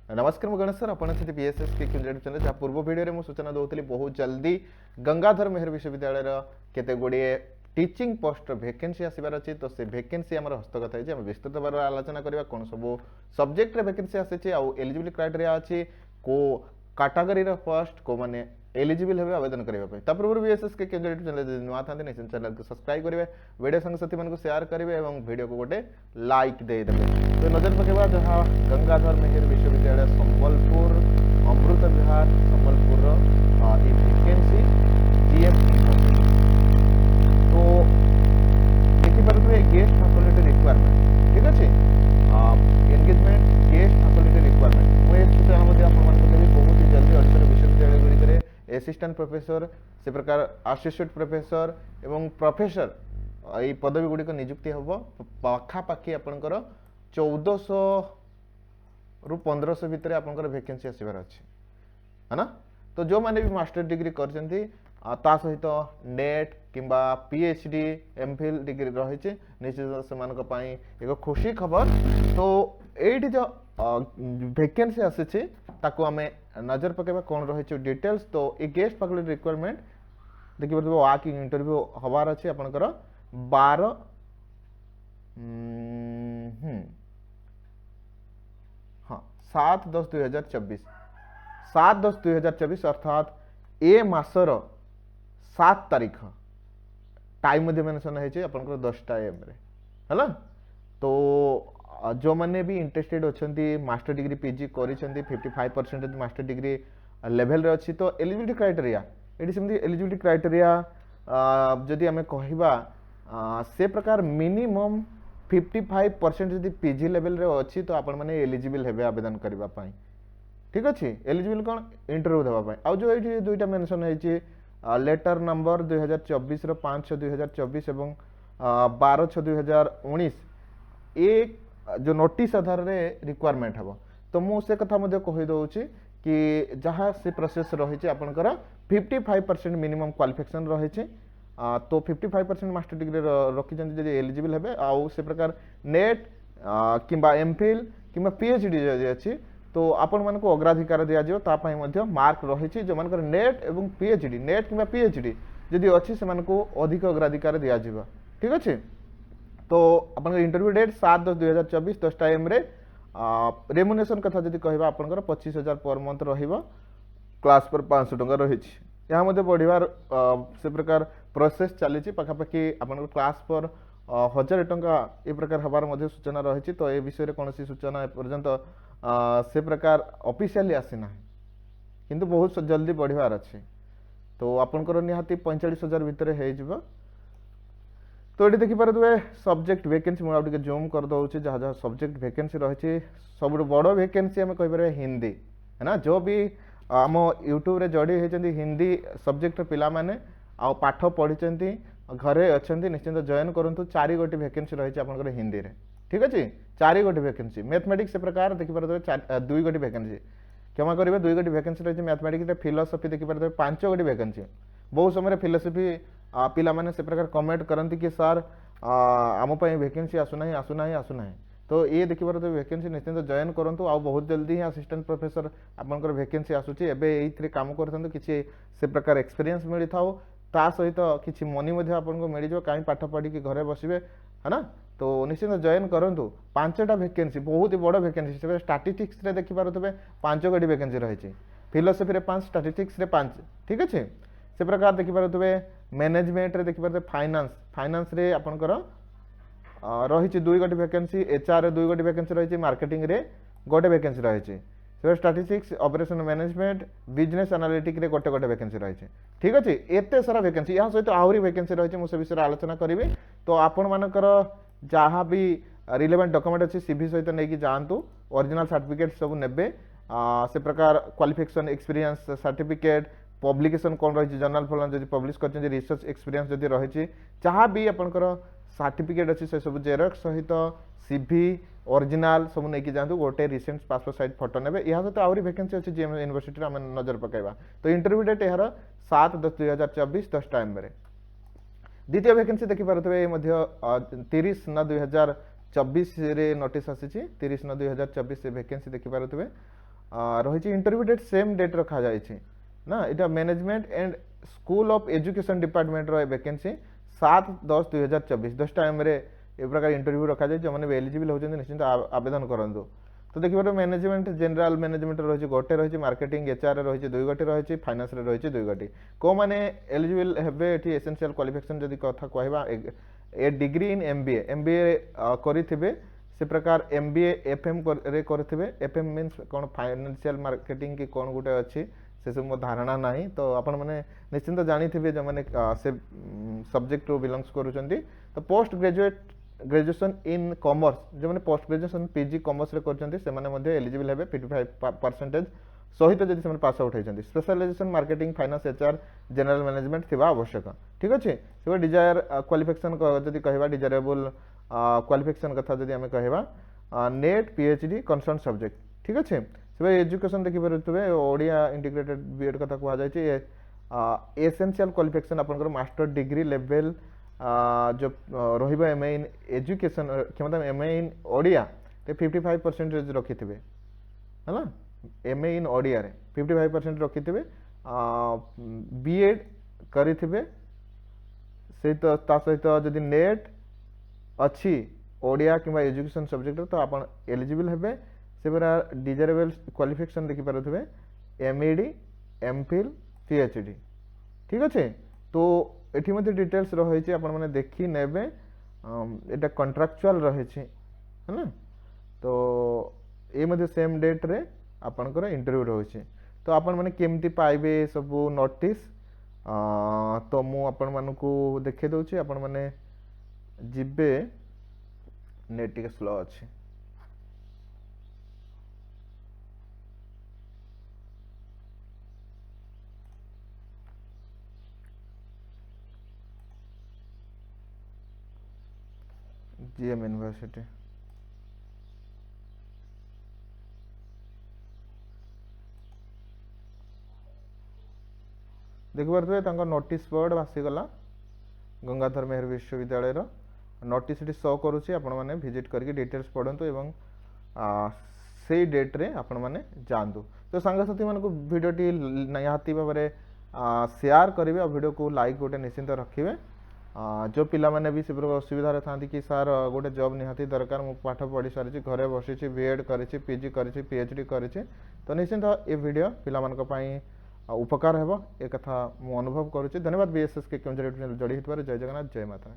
नमस्कार मु गणेश सर आपण पीएसएस के चैनल जहाँ पूर्व वीडियो में सूचना दूसरी बहुत जल्दी गंगाधर मेहर विश्वविद्यालय केते गुड़िए टीचिंग पोस्ट वैकेंसी आसबार अच्छी तो से वैकेंसी आम हस्तगत है विस्तृत भाव आलोचना करवा कौन सब सब्जेक्ट वैकेंसी आसी एलिजिबिलिटी क्राइटेरिया अच्छी को कैटेगरी पोस्ट को माने एलिजिबल हे आवेदन करने पूर्व बीएसएस के चैनल नुआ था निश्चित चैनल को सब्सक्राइब करेंगे वीडियो संगसाथी मान शेयर करेंगे और वीडियो को गोटे लाइक देदेवे तो नजर पकेबा जहाँ गंगाधर मेहर विश्वविद्यालय संबलपुर अमृत विहार संबलपुर वैकेंसी जीएम तो देखिए गेस्ट फैकल्टी रिक्वायरमेंट ठीक अच्छे एंगेजमेंट गेस्ट फैकल्टी रिक्वायरमेंट मुझे सूचना बहुत ही जल्दी ओडिशा विश्वविद्यालय गुड़िक असिस्टेंट प्रोफेसर से प्रकार एसोसिएट प्रोफेसर एवं प्रोफेसर यही पदवी गुड़िक नियुक्ति हम पाखापाखि आपंकर 1400 रु 1500 भितर आपंकर वैकेंसी आसबार अच्छे है ना। तो जो मैंने भी मास्टर डिग्री करछंती ता सहित नेट किंबा पीएचडी एमफिल डिग्री रही निश्चित से एक खुशी खबर। तो ये जो वैकेंसी आसी ताको आमे नजर पकेबा कौन रही डिटेल्स। तो ये गेस्ट फैकल्टी रिक्वायरमेंट देखिए वाकिंग इंटरव्यू हबार अच्छे आपंकर 12 हाँ 7/10/2024 7/10/2024 अर्थात ए मासर 7 तारीख टाइम मेंशन है 10टा AM है। तो जो मैंने भी इंटरेस्टेड अच्छा मास्टर डिग्री पीजी कर 55% मास्टर डिग्री लेवल रे अच्छी तो एलिजिबिलिटी क्राइटेरिया ये सेमती एलिजिबिलिटी क्राइटेरिया जदि आम कह से प्रकार मिनिमम 55% जदि पीजी लेवल रे अच्छी तो आपण मैंने एलिजिबल हेबे आवेदन करने ठीक अच्छे एलिजिबल कौन इंटरव्यू देवाई आउ जो ये दुईटा मेंशन है लेटर नंबर 2024 5/6/2024 एवं 12/6/2019 ये जो नोटिस आधार रे रिक्वायरमेंट हम तो मुझे कथा कहीदे कि जहाँ से प्रोसेस रही आपंकर 55% मिनिमम क्वालिफिकेशन रही तो 55% मास्टर डिग्री रखी जब एलिजिबल हे आउ से प्रकार नेट किंबा एमफिल किंबा पीएचडी जदि अच्छी तो आपण मान को अग्राधिकार दिज्व मार्क रही जो मान नेट एवं पीएचडी नेट किंबा पीएचडी जदि अच्छी से अधिक अग्राधिकार दिज्व ठीक अच्छे। तो अपन इंटरव्यू डेट 7/10/2024 10टा AM रेमुनेशन कथा जदि कहबा आपनकर 25,000 पर मंथ रहिबा क्लास पर 500 टंका रही यहाँ मध्य बढ़िबार से प्रकार प्रोसेस चली पाखापाखि आपनकर क्लास पर 1000 टंका ये प्रकार हबार मध्य सूचना रही। तो ये विषय कौन सूचना एपर्यंत से प्रकार ऑफिशियली आसीना किंतु बहुत जल्दी बढ़िबार अच्छे तो आपनकर निहाती 45,000 भितर हो। तो ये देखिपे सब्जेक्ट वैकेंसी मुझे जूम कर दूसरी जहाँ जहाँ सब्जेक्ट वैकेंसी रही सब बड़ वैकेंसी आम कहीपर हिंदी है ना। जो भी आम यूट्यूब रे जड़ी होती हिंदी सब्जेक्ट पिला माने आ पाठ पढ़ी घरे अच्छा निश्चिंत जॉइन करूँ 4 गोटी वैकेंसी रही आप हिंदी रे ठीक अच्छे 4 गोटी वैकेंसी मैथमेटिक्स से प्रकार देखिपे 2 गोटी वैकेंसी क्षमा करेंगे 2 गोटी वैकेंसी रही मैथमेटिक्स फिलोसफी देखिपे 5 गोटी वैकेंसी बहुत समय फिलोसफी पिला माने से प्रकार कमेंट करती कि सर आम वैकेंसी आसुना तो ये देखिए तो वैकेंसी निश्चिंत जॉइन करूँ आ बहुत जल्दी ही असिस्टेंट प्रोफेसर आपंकर वैकेंसी आसूची एवं काम कर किसी से प्रकार एक्सपीरियंस मिली था ता सहित किसी मनी आपको मिल जाए कहीं पाठ पढ़ी घरे बसवे है ना। तो निश्चिंत जॉइन करूँ 5टा वैकेंसी बहुत ही बड़ वैकेंसी स्टैटिस्टिक्स देखिपे 5 गोटी वैकेंसी रही फिलोसफी रे 5 स्टैटिस्टिक्स रे 5 ठीक अच्छे से प्रकार देखिपे मैनेजमेंट रे देखिपे फाइनेंस रे आपनकर रही 2 गोटी वैकेंसी एचआर 2 गोटी वैकेंसी रही मार्केटिंग रे गोटे वैकेंसी रही statistics operation management business analytic रे गोटे गोटे वैकेंसी रही ठीक अच्छे एते सारा वैकेंसी या सहित आहरी वैकेंसी रही मुझे विषय आलोचना करी। तो आपण मानकर जहाँ भी रिलेवेंट डॉक्यूमेंट अच्छी सीवी सहित नहीं जातु ओरिजिनल सर्टिफिकेट सब ने से प्रकार क्वालिफिकेशन एक्सपीरियंस सर्टिफिकेट पब्लिकेशन कौन रही जर्नाल फल जब पब्लिश कर रिसर्च एक्सपीरियंस जब रही जहाँ भी आपंकर सर्टिफिकेट अच्छी से सब जेरक्स सहित सीवी ओरिजिनल सब नहीं जातु गोटे रिसेंट पासपोर्ट साइज फोटो ने यह सहित आहरी वैकेंसी अच्छी जीएम यूनिवर्सिटी आम नजर पकड़ा। तो इंटरव्यू डेट यार 7/10/2024 10टा AM द्वितीय वैकेंसी देखिपे 30/9/2024 नोटिस आसी 30/9/2024 वैकेंसी देखिपे रही इंटरव्यू डेट सेम डेट रखा जाए ना इटा management and school of education department vacancy 7/10/2024 10 time रे ए प्रकार इंटरव्यू रखा जाए जो मैंने एलिजिबल होती निश्चिंत आवेदन करूँ तो देखिए मैनेजमेंट जनरल मैनेजमेंट रही गोटे रही मार्केटिंग एचआर रही 2 गोटी रही फाइनान्स रही 2 गोटी कौ मैंने एलिजिबल हेबे एसेंशियल क्वालिफिकेशन जदि कथा कहवा ए डिग्री इन एमबीए करिथिबे से प्रकार एमबीए एफएम रे करथिबे एफएम मींस कोन फाइनेंशियल मार्केटिंग की कोन गुटे अछि से सब मो धारणा नाही तो आपण माने निश्चिंत जानी थिबे जे माने से सब्जेक्ट टू बिलोंग्स करूचंती तो पोस्ट ग्रेजुएशन इन कॉमर्स जो मैंने पोस्ट ग्रेजुएशन पीजी कॉमर्स रे करचंती से माने मध्ये एलिजिबल हेबे 55% सहित जदि से पास आउट होइचंती specialization marketing finance HR general management थिबा आवश्यक ठीक अछि से डिजायर क्वालिफिकेशन जदि कहबा डिजायरेबल क्वालिफिकेशन कथा जदि हमें कहबा नेट पीएचडी कंसर्न सब्जेक्ट ठीक अच्छे से एजुकेशन देखि पारे ओडिया इंटीग्रेटेड बीएड कथा कह जाए एसेंशियल क्वालिफिकेशन आपनकर मास्टर डिग्री लेवल जो रहिबा एमए इन एजुकेशन क्षमता एमए इन ओडिया 55% रखिथिबे हला एमए इन ओडिया रे 55% रखिथिबे बीएड करिथिबे सहित ता सहित जदि नेट अच्छी ओडिया किंवा एजुकेशन सब्जेक्ट तो आप एलिजिबल हेबे से पूरा डिजायरेबल क्वालिफिकेशन देखि पारुथबे एमईडी एमफिल पीएचडी ठीक अच्छे तो एठी मध्ये डिटेल्स रही छै आपण माने देखि नेबे एटा कॉन्ट्रैक्चुअल रही छै है ना तो ए मध्ये सेम डेट रे आपनकर इंटरव्यू रही छै तो आपण माने केमती पाइबे सब नोटिस तो मु आपण मानकू देखे दउछि आपण माने जिबे नेट टिके स्लो अच्छे जीएम यूनिवर्सिटी देख पारे नोटिस बोर्ड भासीगला गंगाधर मेहर विश्वविद्यालय नोटिस शो करुच्ची आपण मैंने विजिट करके डिटेल्स पढ़ु एवं से डेट रे आपण मैंने जानतु तो सांगसाथी मानक भिडटी निहाती भाव में शेयर करेंगे और वीडियो को लाइक गोटे निश्चिंत रखिए जो पिला माने भी से असुविधा था कि सार गोटे जॉब निहाती दरकार मु पाठ पढ़ी सारी घरे बसी बीएड करी पीजी करी पीएचडी करी तो निश्चिंत ये वीडियो पिला मानक पई उपकार हेबो ए कथा मु अनुभव करुच्ची धन्यवाद बीएसएस के केंद्र जोड़ी होइतबार जय जगन्नाथ जय माता।